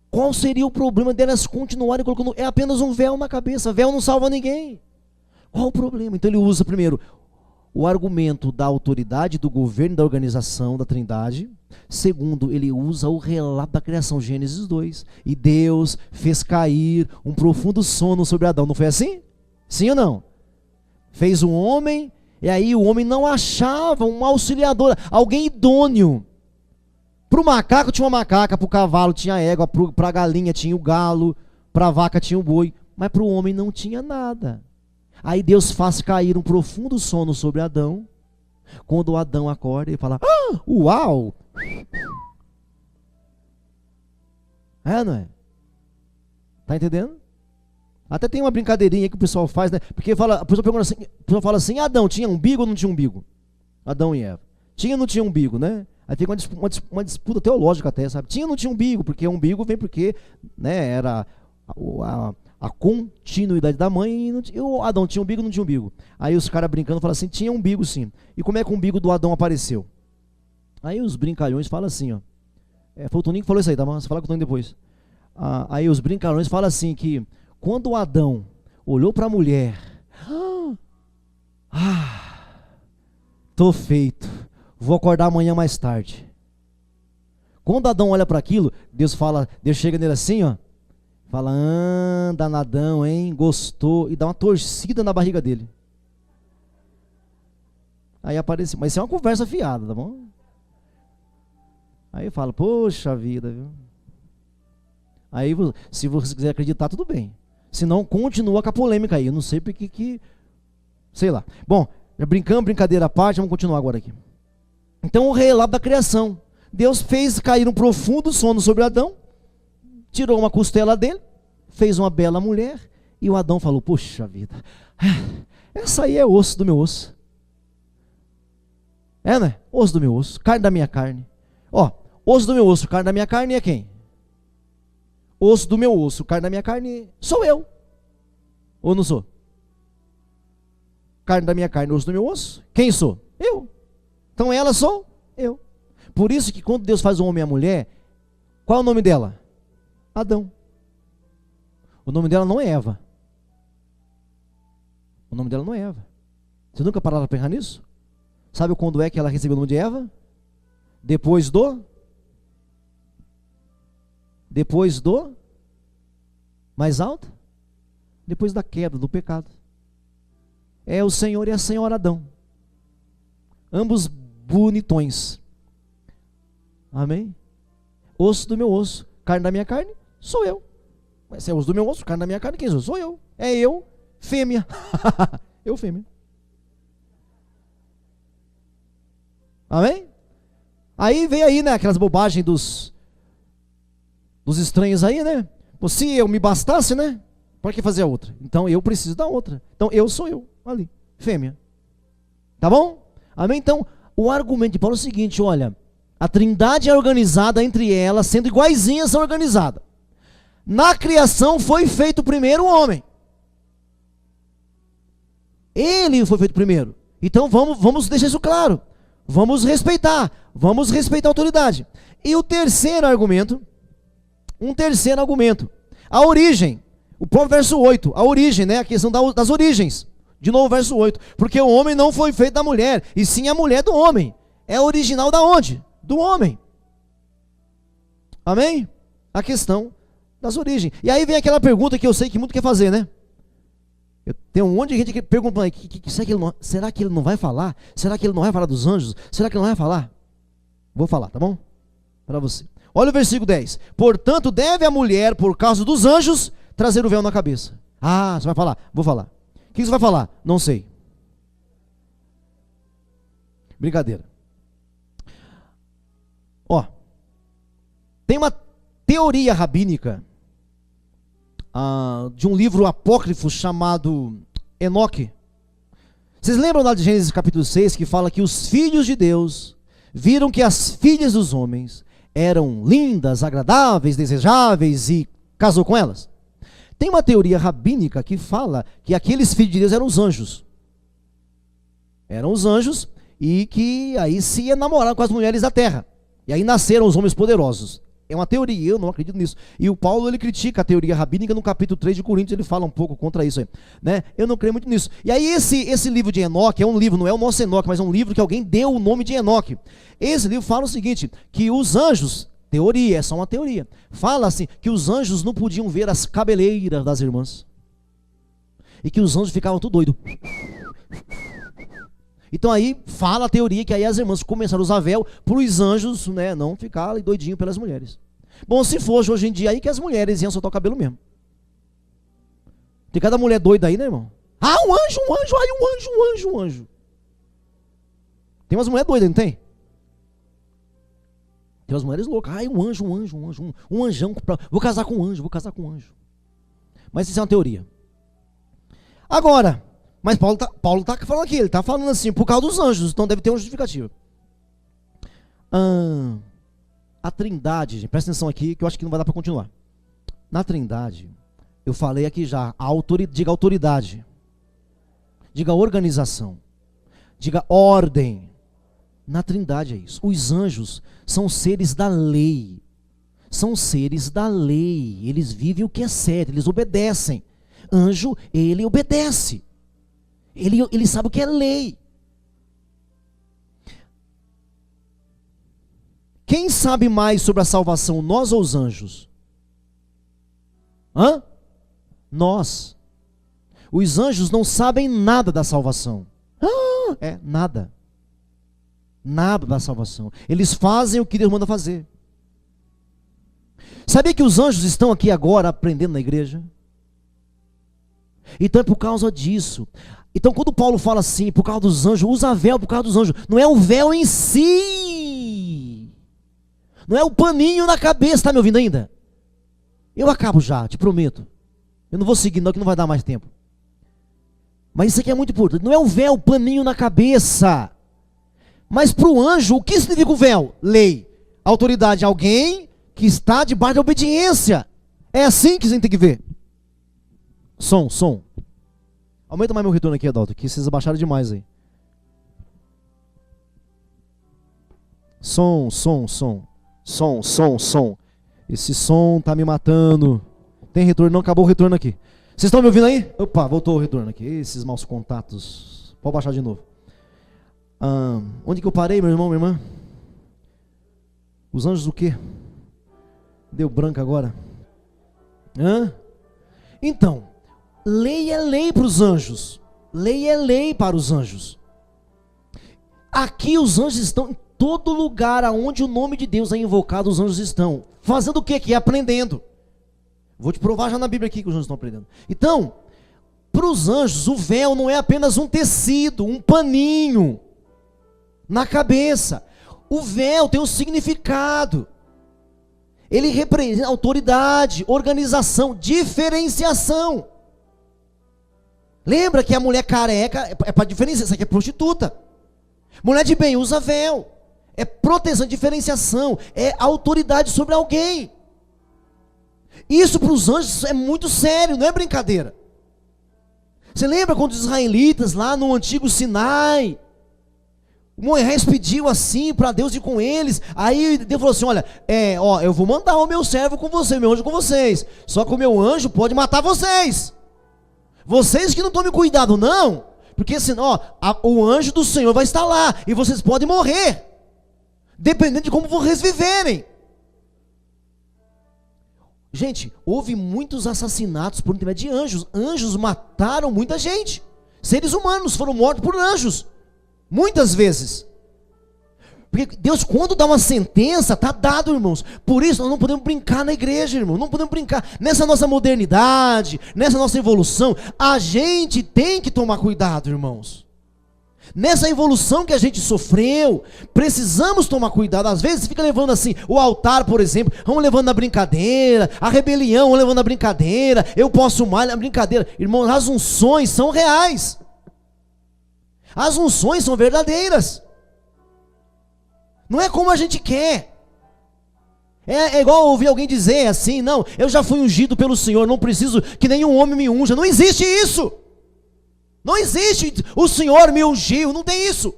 Qual seria o problema delas continuarem colocando? É apenas um véu na cabeça. Véu não salva ninguém. Qual o problema? Então ele usa primeiro o argumento da autoridade, do governo, da organização, da Trindade. Segundo, ele usa o relato da criação, Gênesis 2. E Deus fez cair um profundo sono sobre Adão. Não foi assim? Sim ou não? Fez um homem, e aí o homem não achava um auxiliador, alguém idôneo. Para o macaco tinha uma macaca, para o cavalo tinha a égua, para a galinha tinha o galo, para a vaca tinha o boi, mas para o homem não tinha nada. Aí Deus faz cair um profundo sono sobre Adão. Quando Adão acorda, ele fala, uau! É, não é? Tá entendendo? Até tem uma brincadeirinha que o pessoal faz, né? Porque a pessoa fala assim, Adão tinha umbigo ou não tinha umbigo? Adão e Eva. Tinha ou não tinha umbigo, né? Aí fica uma disputa teológica até, sabe? Tinha ou não tinha umbigo? Porque o umbigo vem porque, né, era a continuidade da mãe e o Adão tinha umbigo ou não tinha umbigo? Aí os caras brincando falam assim, tinha umbigo sim. E como é que o umbigo do Adão apareceu? Aí os brincalhões falam assim, ó. Foi o Toninho que falou isso aí, tá bom? Você fala com o Toninho depois. Aí os brincalhões falam assim que quando o Adão olhou para a mulher, tô feito, vou acordar amanhã mais tarde. Quando Adão olha para aquilo, Deus chega nele assim, ó, fala, danadão, hein, gostou, e dá uma torcida na barriga dele. Aí aparece, mas isso é uma conversa fiada, tá bom? Aí fala, poxa vida, viu? Aí, se você quiser acreditar, tudo bem. Se não, continua com a polêmica aí. Eu não sei porque que... Sei lá. Bom, já brincamos, brincadeira à parte, vamos continuar agora aqui. Então, o relato da criação. Deus fez cair um profundo sono sobre Adão, tirou uma costela dele, fez uma bela mulher, e o Adão falou, poxa vida, essa aí é osso do meu osso. Né? Osso do meu osso, carne da minha carne. Ó, osso do meu osso, carne da minha carne é quem? Osso do meu osso, carne da minha carne, sou eu. Ou não sou? Carne da minha carne, osso do meu osso, quem sou? Eu. Então ela sou eu. Por isso que quando Deus faz o homem e a mulher, qual é o nome dela? Adão. O nome dela não é Eva. O nome dela não é Eva. Você nunca pararam para pensar nisso? Sabe quando é que ela recebeu o nome de Eva? Depois do mais alto? Depois da queda, do pecado. É o Senhor e a Senhora Adão. Ambos bonitões. Amém? Osso do meu osso, carne da minha carne, sou eu. Mas se é osso do meu osso, carne da minha carne, quem sou? Sou eu. É eu, fêmea. Eu, fêmea. Amém? Aí vem aí, né, aquelas bobagens dos estranhos aí, né? Se eu me bastasse, né? Para que fazer a outra? Então eu preciso da outra. Então eu sou eu, ali, fêmea. Tá bom? Amém? Então, o argumento de Paulo é o seguinte, olha, a Trindade é organizada entre elas, sendo iguaizinhas são organizadas. Na criação foi feito primeiro o homem. Ele foi feito primeiro. Então vamos deixar isso claro. Vamos respeitar a autoridade. E o terceiro argumento, a origem, o próprio verso 8, a origem, né, a questão das origens. De novo, verso 8, porque o homem não foi feito da mulher, e sim a mulher do homem. É original da onde? Do homem. Amém? A questão das origens. E aí vem aquela pergunta que eu sei que muito quer fazer, né? Tem um monte de gente que pergunta, será que ele não vai falar? Será que ele não vai falar dos anjos? Será que ele não vai falar? Vou falar, tá bom? para você. Olha o versículo 10. Portanto, deve a mulher, por causa dos anjos, trazer o véu na cabeça. Ah, você vai falar? Vou falar. O que você vai falar? Não sei. Brincadeira. Ó, tem uma teoria rabínica de um livro apócrifo chamado Enoque. Vocês lembram lá de Gênesis capítulo 6, que fala que os filhos de Deus viram que as filhas dos homens eram lindas, agradáveis, desejáveis e casou com elas? Tem uma teoria rabínica que fala que aqueles filhos de Deus eram os anjos. Eram os anjos e que aí se ia namorar com as mulheres da terra. E aí nasceram os homens poderosos. É uma teoria, eu não acredito nisso. E o Paulo, ele critica a teoria rabínica no capítulo 3 de Coríntios, ele fala um pouco contra isso aí, né? Eu não creio muito nisso. E aí esse livro de Enoque é um livro, não é o nosso Enoque, mas é um livro que alguém deu o nome de Enoque. Esse livro fala o seguinte, que os anjos, teoria, é só uma teoria, fala assim, que os anjos não podiam ver as cabeleiras das irmãs. E que os anjos ficavam tudo doidos. Então aí fala a teoria que aí as irmãs começaram a usar véu para os anjos, né, não ficarem doidinhos pelas mulheres. Bom, se fosse hoje em dia aí que as mulheres iam soltar o cabelo mesmo. Tem cada mulher doida aí, né, irmão? Ah, um anjo, ai, um anjo. Tem umas mulheres doidas, não tem? Tem umas mulheres loucas. Ai, um anjo. Um anjão. Vou casar com um anjo. Mas isso é uma teoria. Agora, mas Paulo tá falando aqui, ele está falando assim, por causa dos anjos, então deve ter uma justificativa. A Trindade, gente, presta atenção aqui, que eu acho que não vai dar para continuar. Na Trindade, eu falei aqui já, diga autoridade, diga organização, diga ordem. Na Trindade é isso. Os anjos são seres da lei. São seres da lei. Eles vivem o que é certo, eles obedecem. Anjo, ele obedece. Ele sabe o que é lei. Quem sabe mais sobre a salvação, nós ou os anjos? Nós. Os anjos não sabem nada da salvação. Nada. Nada da salvação. Eles fazem o que Deus manda fazer. Sabia que os anjos estão aqui agora aprendendo na igreja? Então é por causa disso. Então quando Paulo fala assim, por causa dos anjos, usa véu por causa dos anjos. Não é o véu em si. Não é o paninho na cabeça, tá me ouvindo ainda? Eu acabo já, te prometo. Eu não vou seguir não, que não vai dar mais tempo. Mas isso aqui é muito importante. Não é o véu, o paninho na cabeça. Mas para o anjo, o que significa o véu? Lei. Autoridade, alguém que está debaixo da obediência. É assim que a gente tem que ver. Som. Aumenta mais meu retorno aqui, Adalto, que vocês abaixaram demais aí. Som. Esse som tá me matando. Tem retorno? Não, acabou o retorno aqui. Vocês estão me ouvindo aí? Opa, voltou o retorno aqui. Esses maus contatos. Pode baixar de novo. Onde que eu parei, meu irmão, minha irmã? Os anjos o quê? Deu branco agora. Então, lei é lei para os anjos. Lei é lei para os anjos. Aqui os anjos estão em todo lugar aonde o nome de Deus é invocado, os anjos estão. Fazendo o quê? Aqui, aprendendo. Vou te provar já na Bíblia aqui que os anjos estão aprendendo. Então, para os anjos, o véu não é apenas um tecido, um paninho na cabeça. O véu tem um significado. Ele representa autoridade, organização, diferenciação. Lembra que a mulher careca é para diferenciar, essa aqui é prostituta. Mulher de bem usa véu. É proteção, diferenciação, é autoridade sobre alguém. Isso para os anjos é muito sério, não é brincadeira. Você lembra quando os israelitas lá no antigo Sinai, Moisés pediu assim para Deus ir com eles. Aí Deus falou assim, olha, eu vou mandar o meu servo com você, meu anjo com vocês. Só que o meu anjo pode matar vocês. Vocês que não tomem cuidado não, porque senão o anjo do Senhor vai estar lá e vocês podem morrer, dependendo de como vocês viverem. Gente, houve muitos assassinatos por intermédio de anjos. Anjos mataram muita gente. Seres humanos foram mortos por anjos. Muitas vezes. Porque Deus, quando dá uma sentença, está dado, irmãos. Por isso nós não podemos brincar na igreja, irmão. Não podemos brincar. Nessa nossa modernidade, nessa nossa evolução, a gente tem que tomar cuidado, irmãos. Nessa evolução que a gente sofreu, precisamos tomar cuidado. Às vezes fica levando assim, o altar, por exemplo, vamos levando na brincadeira, a rebelião, vamos levando na brincadeira, eu posso mais na brincadeira. Irmãos, as unções são reais. As unções são verdadeiras. Não é como a gente quer. É igual ouvir alguém dizer assim, não, eu já fui ungido pelo Senhor, não preciso que nenhum homem me unja. Não existe isso. Não existe, o Senhor me ungiu, não tem isso.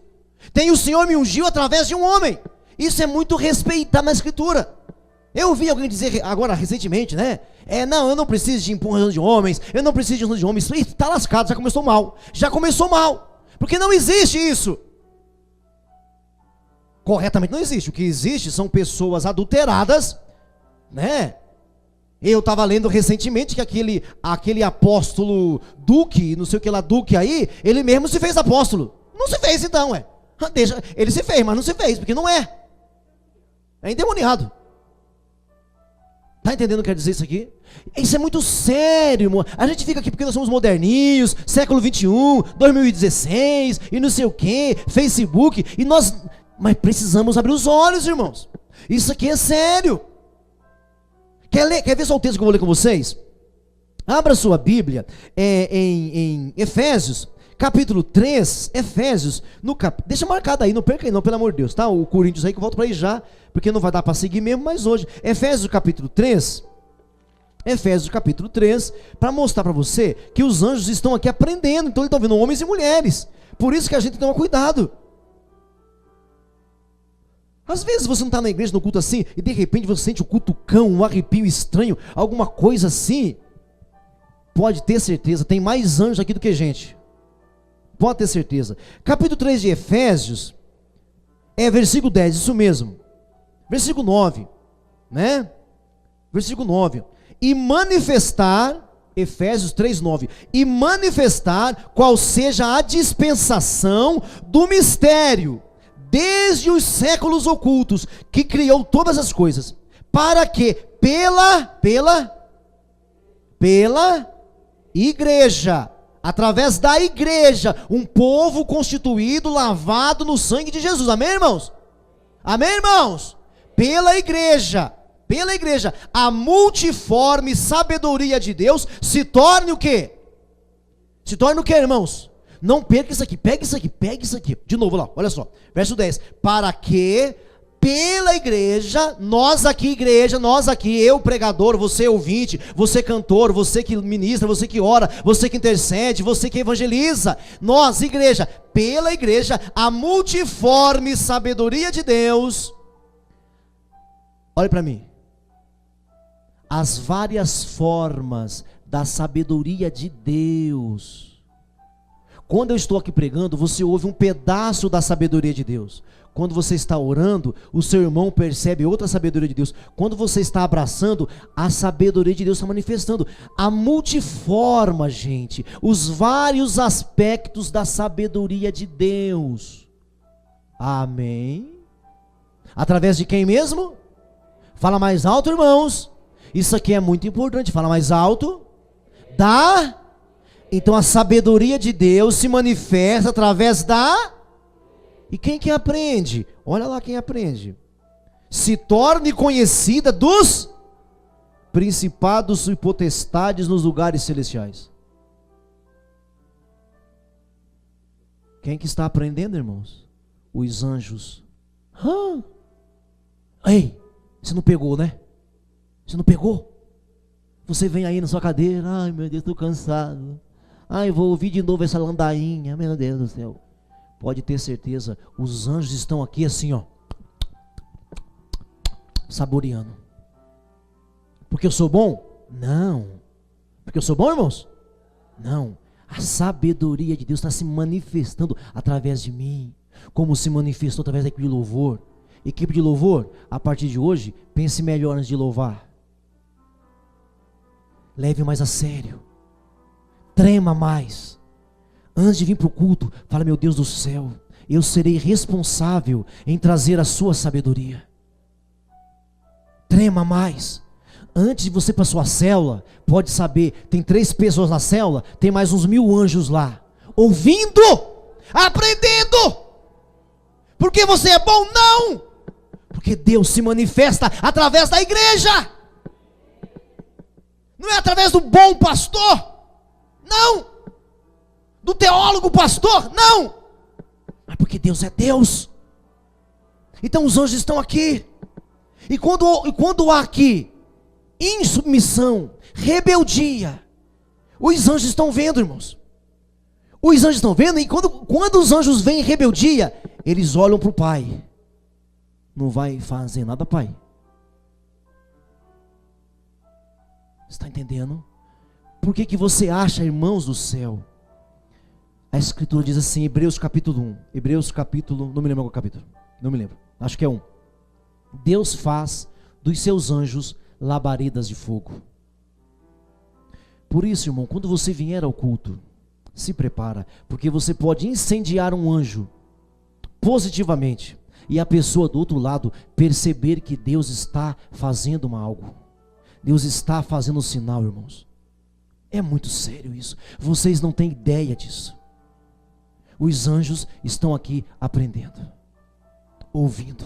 Tem o Senhor me ungiu através de um homem. Isso é muito respeitado na Escritura. Eu ouvi alguém dizer agora recentemente, né? Não, eu não preciso de empurrão de homens, eu não preciso de unção de homens. Isso está lascado, já começou mal. Já começou mal. Porque não existe isso. Corretamente não existe. O que existe são pessoas adulteradas, né? Eu estava lendo recentemente que aquele apóstolo Duque, não sei o que lá, Duque aí, ele mesmo se fez apóstolo. Não se fez então, ele se fez, mas não se fez, porque não é. É endemoniado. Está entendendo o que quer dizer isso aqui? Isso é muito sério, irmão. A gente fica aqui porque nós somos moderninhos, século 21, 2016, e não sei o que, Facebook, mas precisamos abrir os olhos, irmãos. Isso aqui é sério. Quer ver só o texto que eu vou ler com vocês? Abra sua Bíblia em Efésios, capítulo 3, Efésios, deixa marcado aí, não perca aí não, pelo amor de Deus, tá? O Coríntios aí que eu volto para aí já, porque não vai dar para seguir mesmo, mas hoje, Efésios capítulo 3, para mostrar para você que os anjos estão aqui aprendendo, então eles estão vendo homens e mulheres, por isso que a gente tem que tomar cuidado. Às vezes você não está na igreja, no culto assim, e de repente você sente um cutucão, um arrepio estranho, alguma coisa assim. Pode ter certeza, tem mais anjos aqui do que gente. Pode ter certeza. Capítulo 3 de Efésios, versículo 10, isso mesmo. Versículo 9, né? Versículo 9. E manifestar, Efésios 3, 9. E manifestar qual seja a dispensação do mistério, desde os séculos ocultos, que criou todas as coisas, para que pela igreja, através da igreja, um povo constituído, lavado no sangue de Jesus, amém, irmãos? Amém, irmãos? Pela igreja, a multiforme sabedoria de Deus se torne o quê? Se torne o quê, irmãos? Não perca isso aqui, pega isso aqui. De novo lá, olha só. Verso 10. Para que pela igreja, nós aqui, eu pregador, você ouvinte, você cantor, você que ministra, você que ora, você que intercede, você que evangeliza. Nós, igreja, pela igreja, a multiforme sabedoria de Deus. Olhe para mim. As várias formas da sabedoria de Deus. Quando eu estou aqui pregando, você ouve um pedaço da sabedoria de Deus. Quando você está orando, o seu irmão percebe outra sabedoria de Deus. Quando você está abraçando, a sabedoria de Deus está manifestando. A multiforma, gente, os vários aspectos da sabedoria de Deus. Amém? Através de quem mesmo? Fala mais alto, irmãos. Isso aqui é muito importante. Fala mais alto. Então a sabedoria de Deus se manifesta através da... E quem que aprende? Olha lá quem aprende. Se torne conhecida dos principados e potestades nos lugares celestiais. Quem que está aprendendo, irmãos? Os anjos. Ei, você não pegou, né? Você não pegou? Você vem aí na sua cadeira, ai meu Deus, estou cansado. Ai, vou ouvir de novo essa ladainha, meu Deus do céu. Pode ter certeza, os anjos estão aqui assim, ó, saboreando. Porque eu sou bom? Não. Porque eu sou bom, irmãos? Não. A sabedoria de Deus está se manifestando através de mim, como se manifestou através da equipe de louvor. Equipe de louvor, a partir de hoje, pense melhor antes de louvar. Leve mais a sério. Trema mais. Antes de vir para o culto, fala, meu Deus do céu, eu serei responsável em trazer a sua sabedoria. Trema mais. Antes de você ir para a sua célula, pode saber, tem 3 pessoas na célula, tem mais uns 1000 anjos lá, ouvindo, aprendendo. Porque você é bom? Não! Porque Deus se manifesta através da igreja. Não é através do bom pastor, não. Do teólogo pastor, não. Mas porque Deus é Deus. Então os anjos estão aqui. E quando há aqui insubmissão, rebeldia, os anjos estão vendo, irmãos. Os anjos estão vendo, e quando os anjos veem rebeldia, eles olham para o Pai. Não vai fazer nada, Pai. Está entendendo? Por que você acha, irmãos do céu? A Escritura diz assim, Hebreus capítulo 1. Hebreus capítulo, não me lembro qual capítulo. Não me lembro, acho que é 1. Deus faz dos seus anjos labaredas de fogo. Por isso, irmão, quando você vier ao culto, se prepara, porque você pode incendiar um anjo positivamente e a pessoa do outro lado perceber que Deus está fazendo algo. Deus está fazendo um sinal, irmãos. É muito sério isso. Vocês não têm ideia disso. Os anjos estão aqui aprendendo, ouvindo.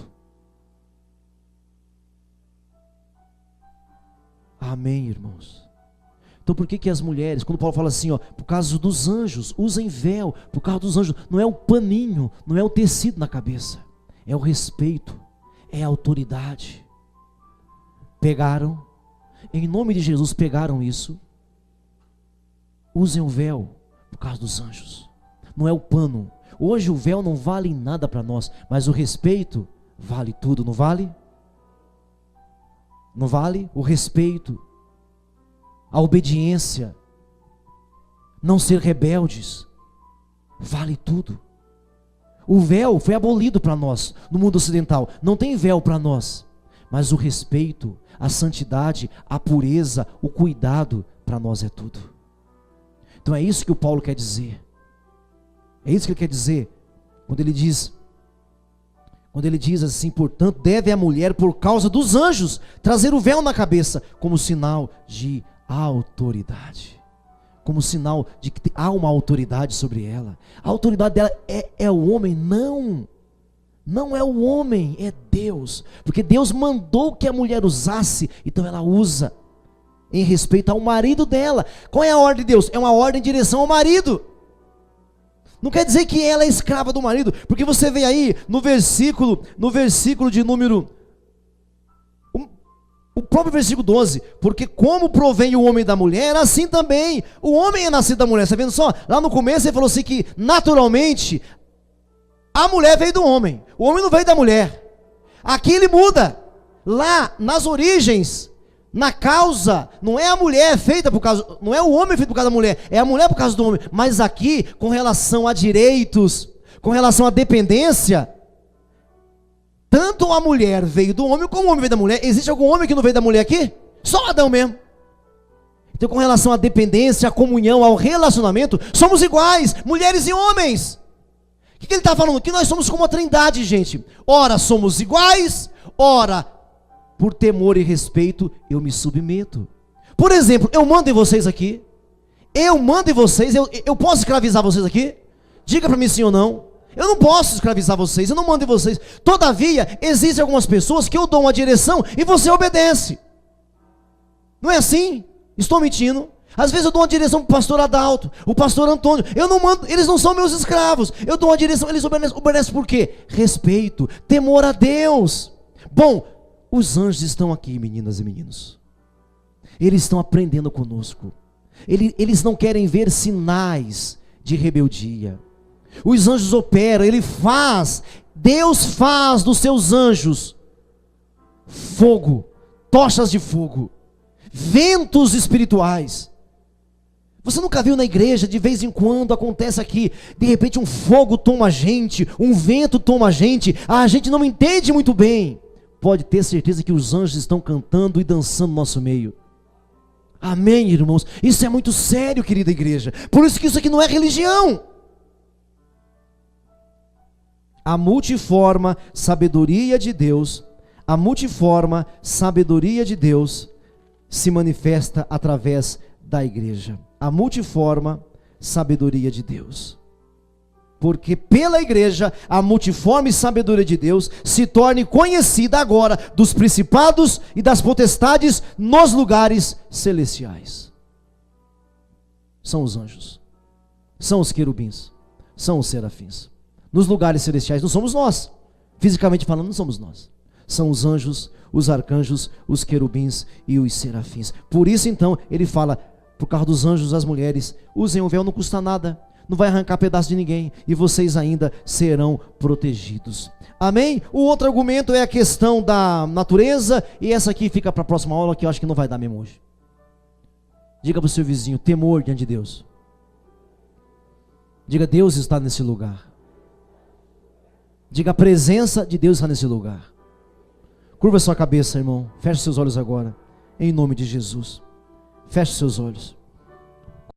Amém, irmãos? Então por que as mulheres, quando Paulo fala assim, ó, por causa dos anjos, usem véu, por causa dos anjos, não é o paninho, não é o tecido na cabeça, é o respeito, é a autoridade. Pegaram, em nome de Jesus pegaram isso, usem o véu por causa dos anjos, não é o pano. Hoje o véu não vale nada para nós, mas o respeito vale tudo, não vale? Não vale? O respeito, a obediência, não ser rebeldes, vale tudo. O véu foi abolido para nós no mundo ocidental, não tem véu para nós, mas o respeito, a santidade, a pureza, o cuidado, para nós é tudo. Então é isso que o Paulo quer dizer, é isso que ele quer dizer, quando ele diz assim, portanto, deve a mulher, por causa dos anjos, trazer o véu na cabeça, como sinal de autoridade, como sinal de que há uma autoridade sobre ela. A autoridade dela é o homem? Não é o homem, é Deus, porque Deus mandou que a mulher usasse, então ela usa, em respeito ao marido dela. Qual é a ordem de Deus? É uma ordem em direção ao marido. Não quer dizer que ela é escrava do marido, porque você vê aí no versículo de número, o próprio versículo 12, porque como provém o homem da mulher, assim também o homem é nascido da mulher. Você está vendo só? Lá no começo ele falou assim que naturalmente a mulher veio do homem, o homem não veio da mulher. Aqui ele muda, lá nas origens, na causa, não é a mulher feita por causa, não é o homem feito por causa da mulher, é a mulher por causa do homem. Mas aqui, com relação a direitos, com relação à dependência, tanto a mulher veio do homem, como o homem veio da mulher. Existe algum homem que não veio da mulher aqui? Só Adão mesmo. Então com relação à dependência, à comunhão, ao relacionamento, somos iguais, mulheres e homens. O que ele está falando? Que nós somos como uma trindade, gente. Ora somos iguais, ora por temor e respeito, eu me submeto. Por exemplo, eu mando em vocês aqui. Eu mando em vocês, eu posso escravizar vocês aqui? Diga para mim sim ou não. Eu não posso escravizar vocês, eu não mando em vocês. Todavia, existem algumas pessoas que eu dou uma direção e você obedece. Não é assim? Estou mentindo? Às vezes eu dou uma direção para o pastor Adalto, o pastor Antônio. Eu não mando, eles não são meus escravos. Eu dou uma direção, eles obedecem por quê? Respeito, temor a Deus. Bom, os anjos estão aqui, meninas e meninos. Eles estão aprendendo conosco. Eles não querem ver sinais de rebeldia. Os anjos operam, Deus faz dos seus anjos fogo, tochas de fogo, ventos espirituais. Você nunca viu na igreja, de vez em quando acontece aqui, de repente um fogo toma a gente, um vento toma a gente não entende muito bem. Pode ter certeza que os anjos estão cantando e dançando no nosso meio. Amém, irmãos? Isso é muito sério, querida igreja. Por isso que isso aqui não é religião. A multiforme sabedoria de Deus, a multiforme sabedoria de Deus se manifesta através da igreja. A multiforme sabedoria de Deus. Porque pela igreja, a multiforme sabedoria de Deus se torne conhecida agora dos principados e das potestades nos lugares celestiais. São os anjos, são os querubins, são os serafins. Nos lugares celestiais não somos nós, fisicamente falando não somos nós. São os anjos, os arcanjos, os querubins e os serafins. Por isso então ele fala, por causa dos anjos, as mulheres, usem o véu, não custa nada, não vai arrancar pedaço de ninguém, e vocês ainda serão protegidos. Amém? O outro argumento é a questão da natureza, e essa aqui fica para a próxima aula, que eu acho que não vai dar mesmo hoje. Diga para o seu vizinho, temor diante de Deus. Diga, Deus está nesse lugar. Diga, a presença de Deus está nesse lugar. Curva sua cabeça, irmão. Feche seus olhos agora, em nome de Jesus. Feche seus olhos.